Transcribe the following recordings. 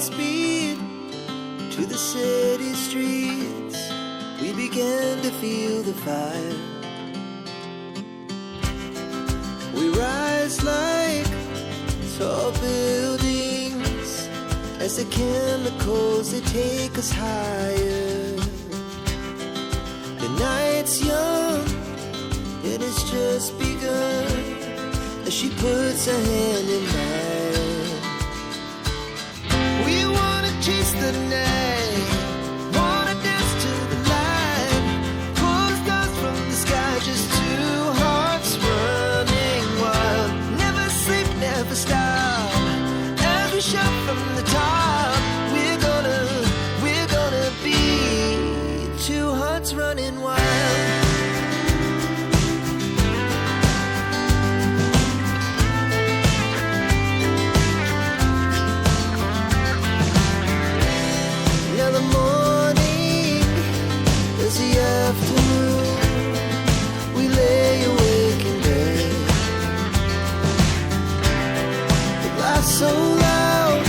speed to the city streets. We began to feel the fire. We rise like tall buildings as the chemicals, they take us higher. The night's young, it has just begun as she puts her hand in mine. We wanna chase the night, wanna dance to the light, pull stars from the sky, just two hearts running wild. Never sleep, never stop, as we shout from the top. We're gonna be two hearts running wild. So loud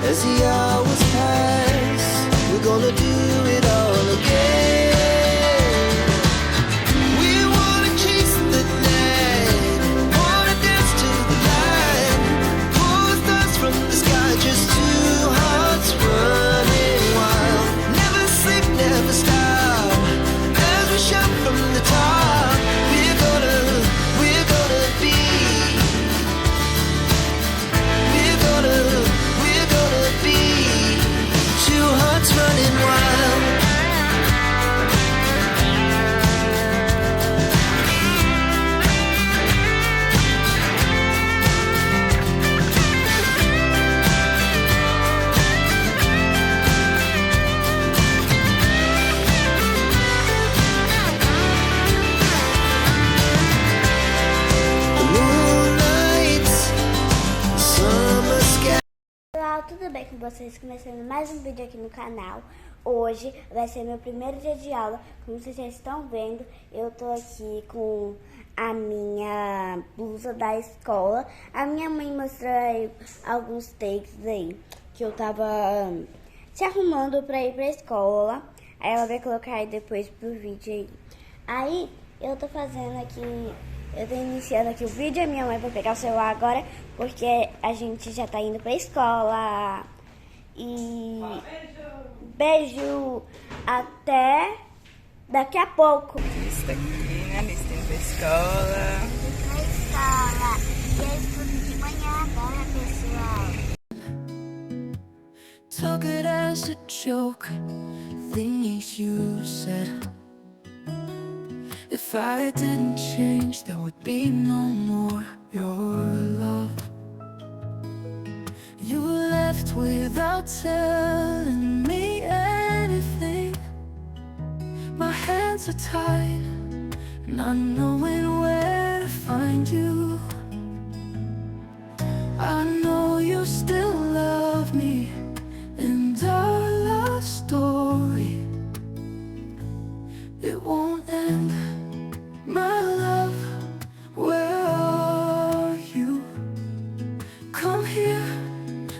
as the hours pass, we're gonna do it all again. We wanna chase the night, wanna dance to the light, pull stars from the sky, just two hearts running wild. Never sleep, never stop, as we shout from the top. We're gonna be, we're gonna be two hearts running wild. The moonlights, summer sky. Olá, tudo bem com vocês? Começando mais um vídeo aqui no canal. Hoje vai ser meu primeiro dia de aula. Como vocês já estão vendo, eu tô aqui com a minha blusa da escola. A minha mãe mostrou aí alguns takes aí que eu tava se arrumando pra ir pra escola. Aí ela vai colocar aí depois pro vídeo aí. Aí eu tô fazendo aqui, eu tô iniciando aqui o vídeo. A minha mãe vai pegar o celular agora, porque a gente já tá indo pra escola. E beijo, até daqui a pouco. Lista aqui, né? Lista indo pra escola. Pra escola, e eu estudo de manhã agora, pessoal. Took it as a joke, things you said. If I didn't change, there would be no more your love. You left without telling me anything. My hands are tied, not knowing where to find you. I know you still love me, and our love story, it won't end. My love, where are you? Come here,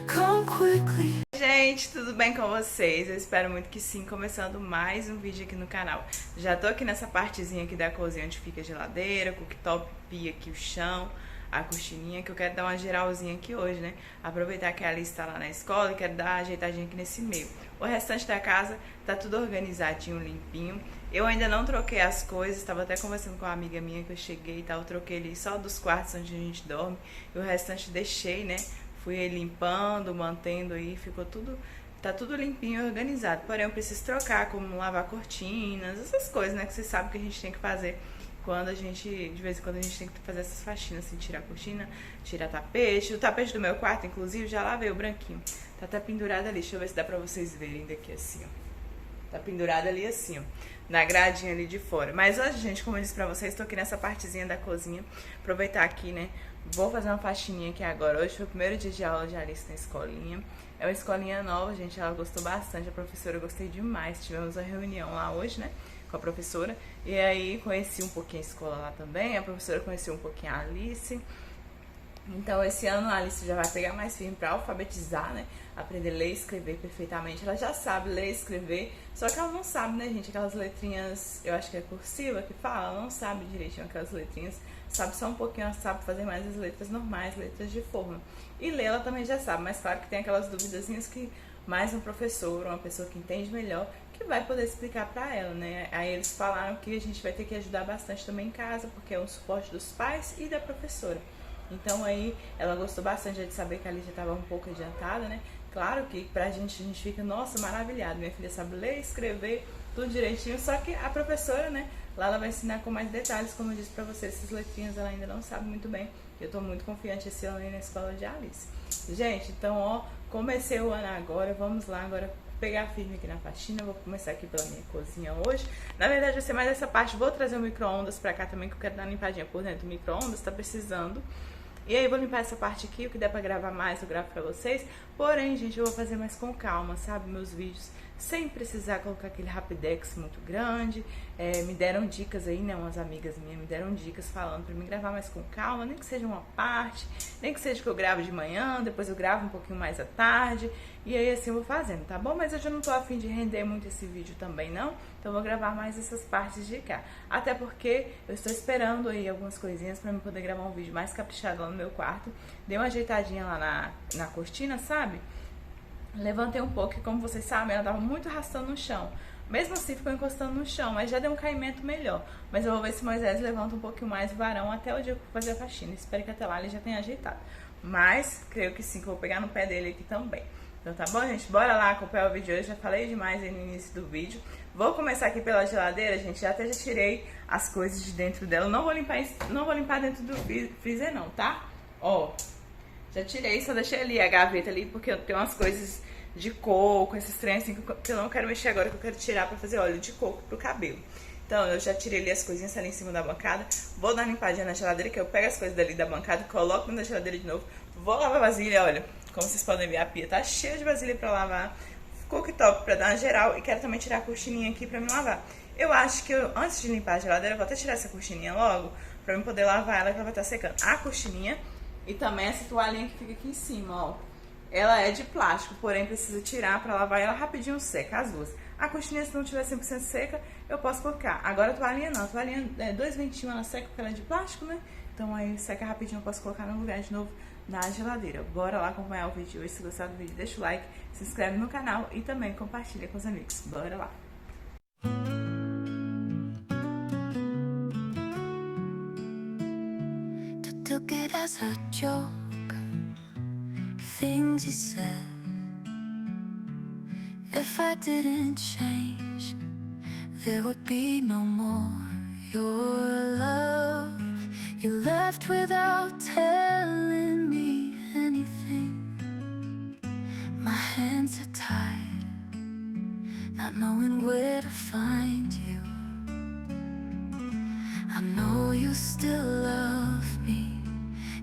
come quickly. Gente, tudo bem com vocês? Eu espero muito que sim, começando mais um vídeo aqui no canal. Já tô aqui nessa partezinha aqui da cozinha onde fica a geladeira, cooktop, pia aqui, o chão, a cortininha, que eu quero dar uma geralzinha aqui hoje, né? Aproveitar que a Alice tá lá na escola e quero dar uma ajeitadinha aqui nesse meio. O restante da casa tá tudo organizadinho, limpinho. Eu ainda não troquei as coisas, tava até conversando com uma amiga minha que eu cheguei e tal, eu troquei ali só dos quartos onde a gente dorme e o restante deixei, né? Fui aí limpando, mantendo aí, ficou tudo, tá tudo limpinho e organizado. Porém, eu preciso trocar, como lavar cortinas, essas coisas, né? Que vocês sabem que a gente tem que fazer quando a gente, de vez em quando a gente tem que fazer essas faxinas, assim, tirar a cortina, tirar tapete. O tapete do meu quarto, inclusive, já lavei o branquinho. Tá até pendurado ali, deixa eu ver se dá pra vocês verem daqui assim, ó. Tá pendurado ali assim, ó, na gradinha ali de fora. Mas hoje, gente, como eu disse pra vocês, tô aqui nessa partezinha da cozinha. Aproveitar aqui, né, vou fazer uma faxininha aqui agora. Hoje foi o primeiro dia de aula de Alice na escolinha. É uma escolinha nova, gente, ela gostou bastante. A professora, eu gostei demais. Tivemos uma reunião lá hoje, né, com a professora. E aí conheci um pouquinho a escola lá também. A professora conheceu um pouquinho a Alice. Então esse ano a Alice já vai pegar mais firme para alfabetizar, né? Aprender a ler e escrever perfeitamente. Ela já sabe ler e escrever, só que ela não sabe, né, gente? Aquelas letrinhas, eu acho que é cursiva que fala, ela não sabe direitinho aquelas letrinhas. Sabe só um pouquinho, ela sabe fazer mais as letras normais, letras de forma. E ler ela também já sabe, mas claro que tem aquelas duvidazinhas que mais um professor, uma pessoa que entende melhor, que vai poder explicar pra ela, né? Aí eles falaram que a gente vai ter que ajudar bastante também em casa, porque é um suporte dos pais e da professora. Então aí ela gostou bastante de saber que a Lígia estava um pouco adiantada, né? Claro que pra gente, a gente fica, nossa, maravilhado. Minha filha sabe ler, escrever, tudo direitinho. Só que a professora, né? Lá ela vai ensinar com mais detalhes, como eu disse pra vocês, essas letrinhas ela ainda não sabe muito bem. Eu tô muito confiante esse ano aí na escola de Alice. Gente, então, ó, comecei o ano agora, vamos lá agora pegar firme aqui na faxina. Vou começar aqui pela minha cozinha hoje. Na verdade, vai ser mais essa parte. Vou trazer o micro-ondas pra cá também, que eu quero dar uma limpadinha por dentro. O micro-ondas tá precisando. E aí, vou limpar essa parte aqui, o que der pra gravar mais, eu gravo pra vocês. Porém, gente, eu vou fazer mais com calma, sabe? Meus vídeos, sem precisar colocar aquele rapidex muito grande. Me deram dicas aí, né? Umas amigas minhas me deram dicas falando pra mim gravar mais com calma, nem que seja uma parte, nem que seja que eu gravo de manhã, depois eu gravo um pouquinho mais à tarde. E aí, assim, eu vou fazendo, tá bom? Mas eu já não tô a fim de render muito esse vídeo também, não. Então, eu vou gravar mais essas partes de cá. Até porque eu estou esperando aí algumas coisinhas pra eu poder gravar um vídeo mais caprichado lá no meu quarto. Dei uma ajeitadinha lá na cortina, sabe? Levantei um pouco, e como vocês sabem, ela tava muito arrastando no chão. Mesmo assim, ficou encostando no chão, mas já deu um caimento melhor. Mas eu vou ver se Moisés levanta um pouquinho mais o varão até o dia que eu vou fazer a faxina. Espero que até lá ele já tenha ajeitado. Mas, creio que sim, que eu vou pegar no pé dele aqui também. Então tá bom, gente? Bora lá acompanhar o vídeo de hoje. Já falei demais aí no início do vídeo. Vou começar aqui pela geladeira, gente. Já tirei as coisas de dentro dela. Não vou limpar dentro do freezer não, tá? Ó, já tirei, só deixei ali a gaveta ali, porque eu tenho umas coisas de coco, esses trens assim, que eu não quero mexer agora, que eu quero tirar pra fazer óleo de coco pro cabelo. Então, eu já tirei ali as coisinhas ali em cima da bancada. Vou dar uma limpadinha na geladeira, que eu pego as coisas dali da bancada, coloco na geladeira de novo. Vou lavar a vasilha, olha, como vocês podem ver, a pia tá cheia de vasilha pra lavar. Cooktop pra dar uma geral, e quero também tirar a cortininha aqui pra me lavar. Eu acho que antes de limpar a geladeira, eu vou até tirar essa cortininha logo, pra eu poder lavar ela, que ela vai estar secando. A cortininha e também essa toalhinha que fica aqui em cima, ó. Ela é de plástico, porém precisa tirar pra lavar ela rapidinho seca, as duas. A cortininha, se não tiver 100% seca, eu posso colocar. Agora a toalhinha não, a toalhinha é 2 ventinhos, ela seca porque ela é de plástico, né? Então aí seca rapidinho, eu posso colocar no lugar de novo na geladeira. Bora lá acompanhar o vídeo hoje. Se gostar do vídeo, deixa o like, se inscreve no canal e também compartilha com os amigos. Bora lá! Took it as a joke, things you said. If I didn't change, there would be no more. Your love, you left without telling me anything. My hands are tied, not knowing where to find you. I know you still love me,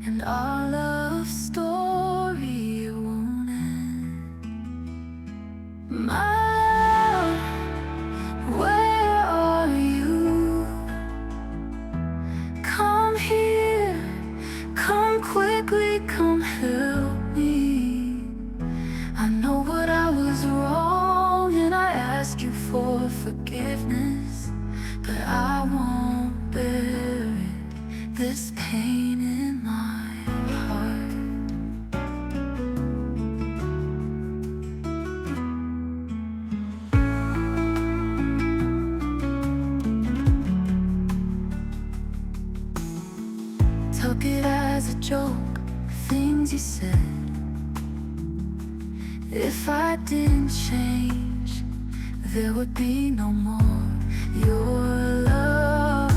and our love story won't end. My love, where are you? Come here, come quickly, come help me. I know what I was wrong, and I ask you for forgiveness, but I won't bear it, this pain in my heart. Took it as a joke, things you said. If I didn't change, there would be no more. Your love,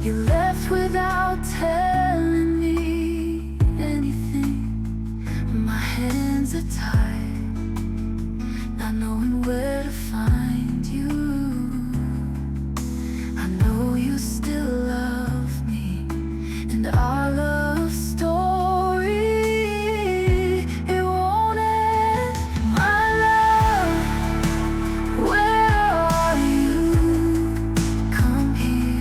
you left without telling me anything. My hands are tied, not knowing where to find you. I know you still love me, and our love story, it won't end. My love, where are you? Come here.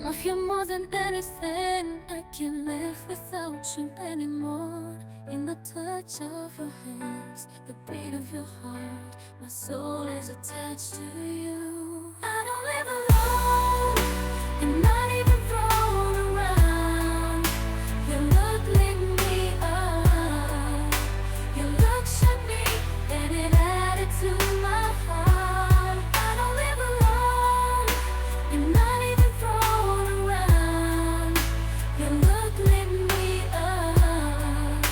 love you more than anything. I can't live without you anymore. In the touch of your hands, the beat of your heart, my soul is attached to you. I don't live alone, and not even thrown around. Your look lit me up. Your look shut me, and it added to my heart. I don't live alone, and not even thrown around. Your look lit me up.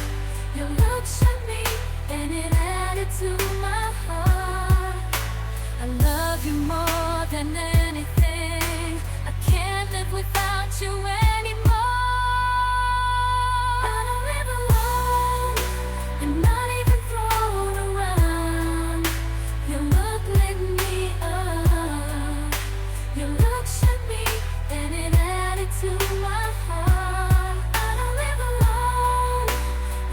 Your look shut me, and it added to my heart. I love you more than anything. I can't live without you anymore. I don't live alone, and not even thrown around. Your look lit me up. Your look shut me, and it added to my heart. I don't live alone,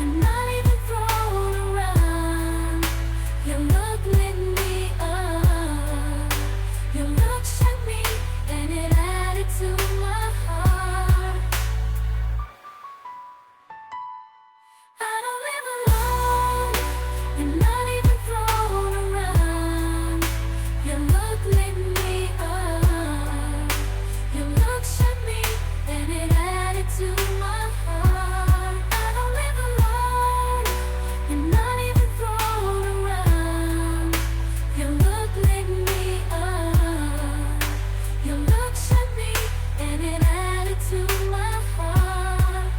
and not even thrown around. Your look lit me up. Your look shut me, and it added to my heart. I don't live alone, and not even thrown around. Your look lit me up. Your look shut me, and it added to my heart. I don't live alone, and not even thrown around. Your look lit me up. Your look shut me, and it added to my heart.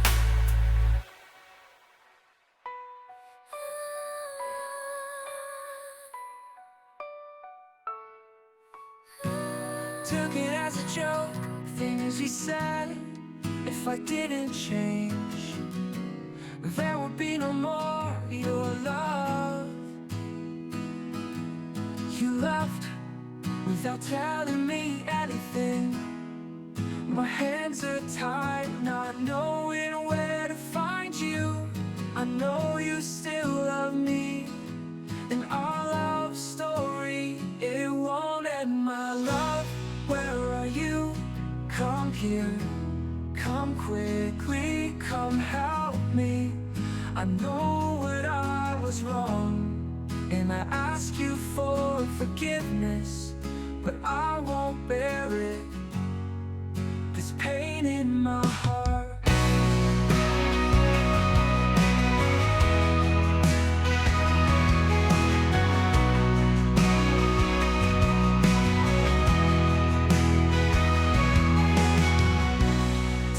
Took it as a joke, things you said. If I didn't change, there would be no more your love. You left without telling me anything. My hands are tied, not knowing where to find you. I know you still love me, and our love story, it won't end. My love, where are you? Come here, come quickly, come help me. I know what I was wrong, and I ask you for forgiveness, but I won't bear it, this pain in my heart.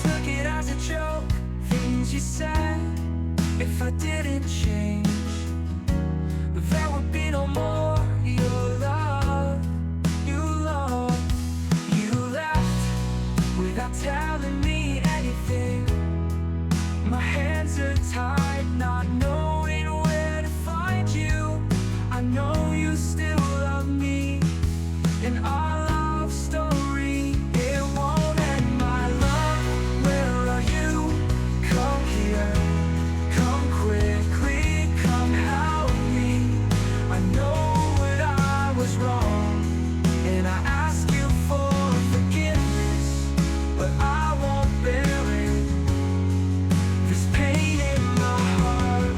Took it as a joke, things you said. If I didn't change, there would be no more your love. You left without telling me anything. My hands are tied, not knowing where to find you. I know you still love me, and our love story, it won't end. My love, where are you? Come here, come quickly, come help me. I know what I was wrong, and I ask you for forgiveness, but I won't bear it, this pain in my heart.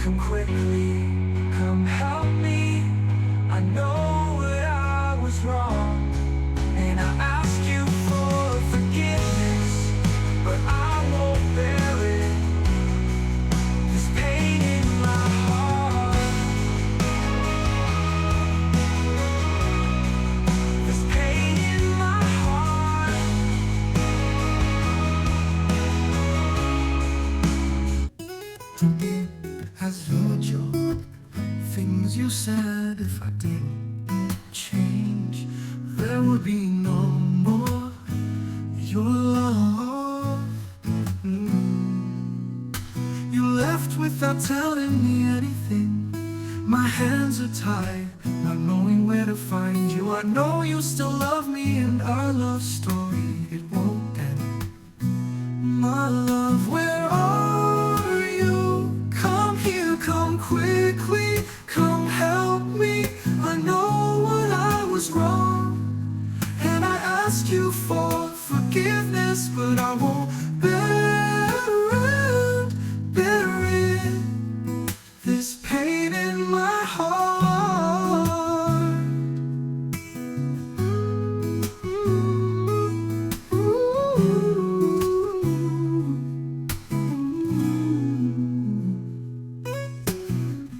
come quickly, come help me. I know that I was wrong, and I ask you for forgiveness, but I won't bear it. This pain in my heart, this pain in my heart. As usual, things you said, if I didn't change, there would be no more your love. You left without telling me anything. My hands are tied, not knowing where to find you. I know you still love me, and our love story, it won't end. My love, where are you? Come here, come quickly, come help me. I know what I was wrong, and I ask you for forgiveness, but I won't bear it, this pain in my heart.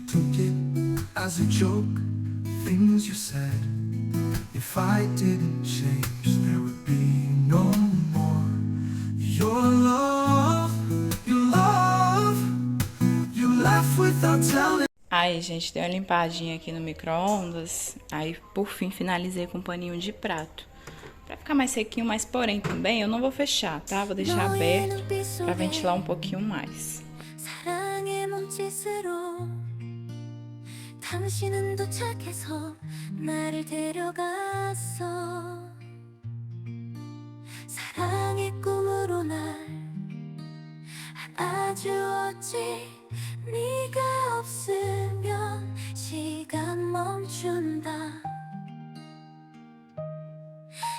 Took it as a joke, things you said. If I didn't change, there would be no more your love, your love. You left without telling. Aí, gente, dei uma limpadinha aqui no micro-ondas. Aí, por fim, finalizei com um paninho de prato. Pra ficar mais sequinho, mas porém também eu não vou fechar, tá? Vou deixar aberto pra ventilar um pouquinho mais. 사랑의 몸짓으로 당신은 도착해서 나를 데려갔어. 사랑의 꿈으로 날 안아주었지. 네가 없으면 시간 멈춘다.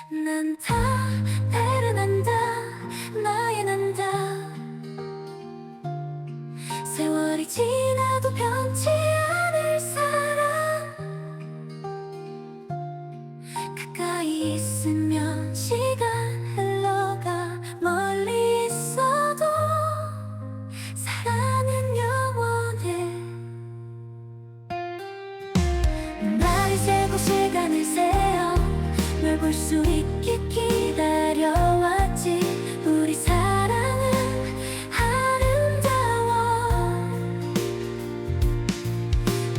난 다 배려난다. 나의 난다. 세월이 지나도 변치 않을 사람. 가까이 있으면 시간 흘러가. 멀리 있어도 사랑은 영원해. 날이 새고 시간을 세어 널 볼 수 있게 기다려왔지. 우리 사랑은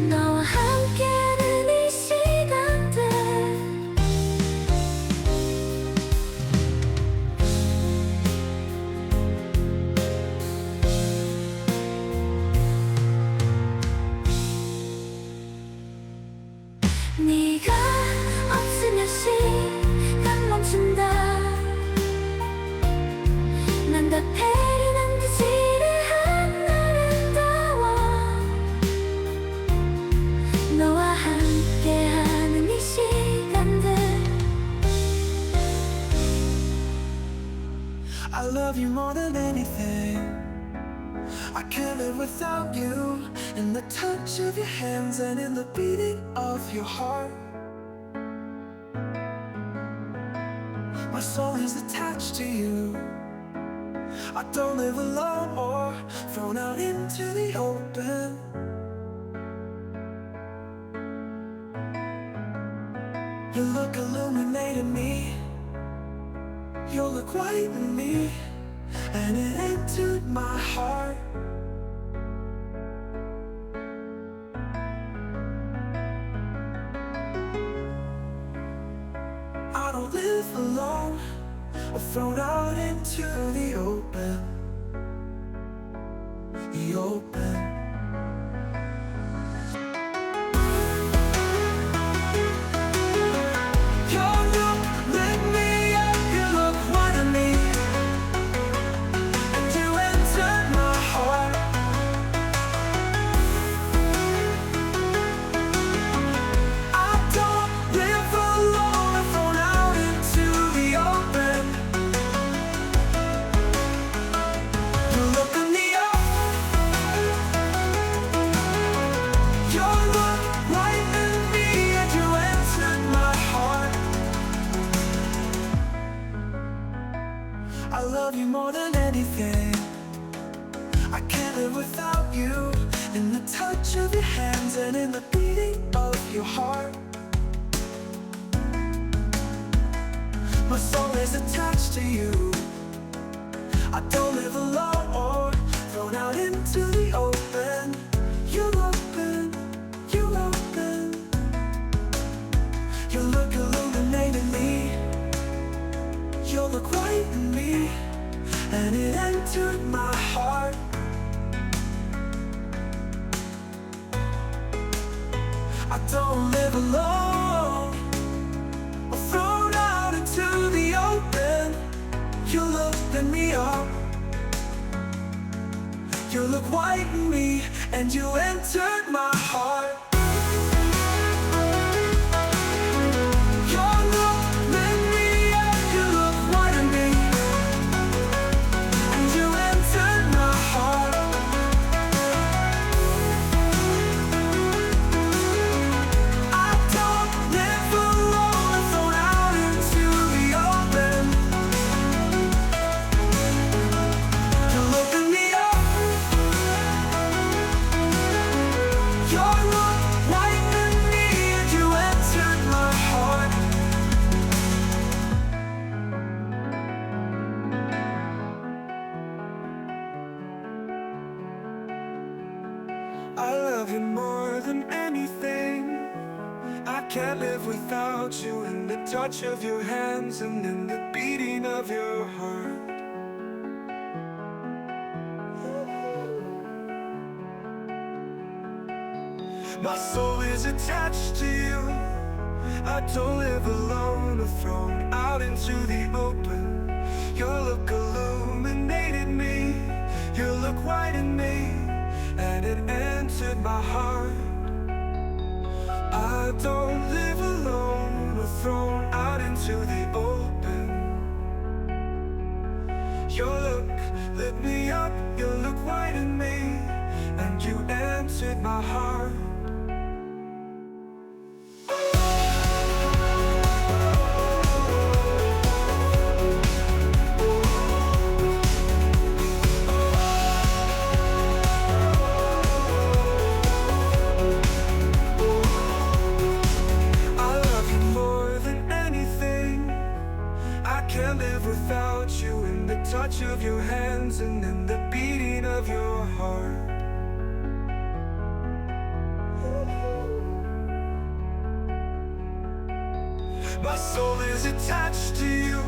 너와 함께하는 이 시간들. 네가 없으면 시간 멈춘다. 난 다 배려난 듯 지레한 아름다워. 너와 함께하는 이 시간들. I love you more than anything. I can't live without you. In the touch of your hands and in the beating of your heart. My soul is attached to you. I don't live alone or thrown out into the open. Your look illuminated me. Your look whitened me, and it entered my heart. I don't live alone or thrown out into the open. The open. you in the touch of your hands and in the beating of your heart. My soul is attached to you. I don't live alone, thrown out into the open. You open, you open. Your look illuminated me. Your look right in me, and it entered my heart. I don't live alone, or thrown out into the open. You opened me up. You look white in me, and you entered my heart. Your look lit me up. You look white in me, and you entered my heart. I don't live alone, thrown out into the open. You opened me up. Your look white in me, and you entered my heart. I love you more than anything. I can't live without you, in the touch of your hands and in the beating of your heart. My soul is attached to you. I don't live alone, or thrown out into the open. Your look illuminated me. Your look white in me, and it entered my heart. I don't live alone, or thrown out into the open. Your look lit me up. Your look white in me, and you entered my heart. I love you more than anything. I can't live without you, in the touch of your hands and in the beating of your heart. My soul is attached to you.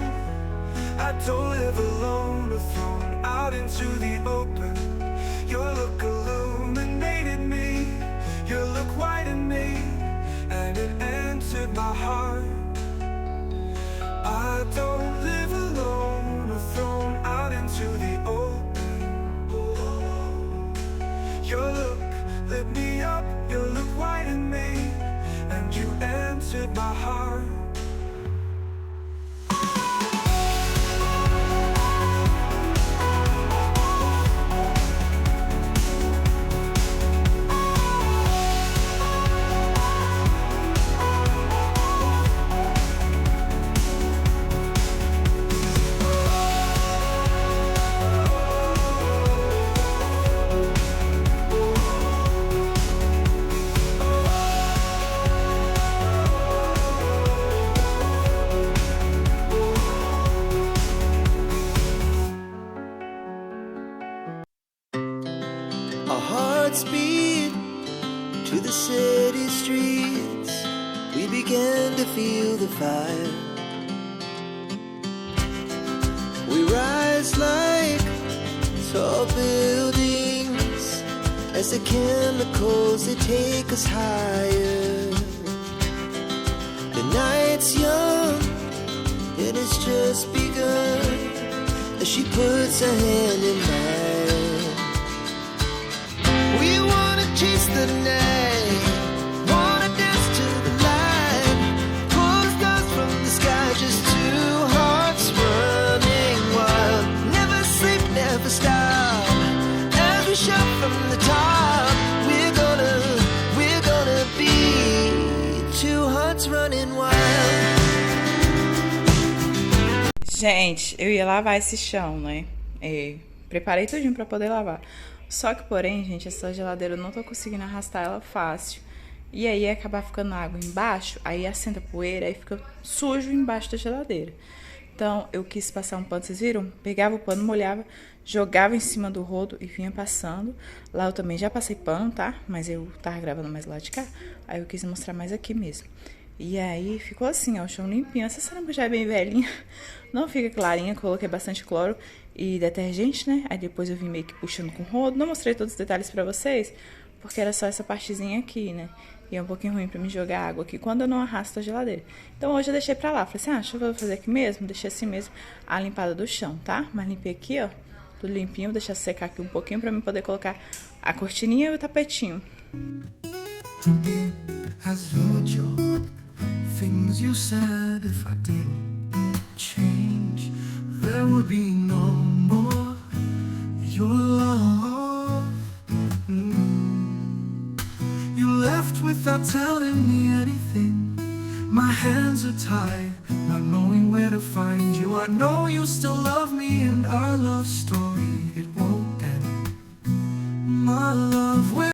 I don't live alone, or thrown out into the open. Your look illuminated me. Your look white in me, and it entered my heart. I don't live alone, or thrown out into the open. Your look lit me up. Your look white in me, and you entered my heart. Our hearts beat to the city streets. We began to feel the fire. We rise like tall buildings as the chemicals, they take us higher. The night's young, it has just begun, as she puts her hand in mine. We wanna chase the night, wanna dance to the light, pull the stars from the sky, just two hearts running wild. Never sleep, never stop, as we shout from the top. We're gonna be two hearts running wild. Gente, eu ia lavar esse chão, né? Preparei tudinho pra poder lavar. Só que, porém, gente, essa geladeira eu não tô conseguindo arrastar ela fácil. E aí ia acabar ficando água embaixo, aí assenta poeira, aí fica sujo embaixo da geladeira. Então, eu quis passar um pano, vocês viram? Pegava o pano, molhava, jogava em cima do rodo e vinha passando. Lá eu também já passei pano, tá? Mas eu tava gravando mais lá de cá, aí eu quis mostrar mais aqui mesmo. E aí ficou assim, ó, o chão limpinho. Essa cerâmica já é bem velhinha, não fica clarinha, coloquei bastante cloro e detergente, né? Aí depois eu vim meio que puxando com o rodo. Não mostrei todos os detalhes pra vocês, porque era só essa partezinha aqui, né? E é um pouquinho ruim pra me jogar água aqui quando eu não arrasto a geladeira. Então hoje eu deixei pra lá. Falei assim, deixa eu fazer aqui mesmo. Deixei assim mesmo a limpada do chão, tá? Mas limpei aqui, ó, tudo limpinho. Deixar secar aqui um pouquinho pra mim poder colocar a cortininha e o tapetinho. Has hurt you. Things you said, if I didn't change, there would be no more your love. You left without telling me anything. My hands are tied, not knowing where to find you. I know you still love me and our love story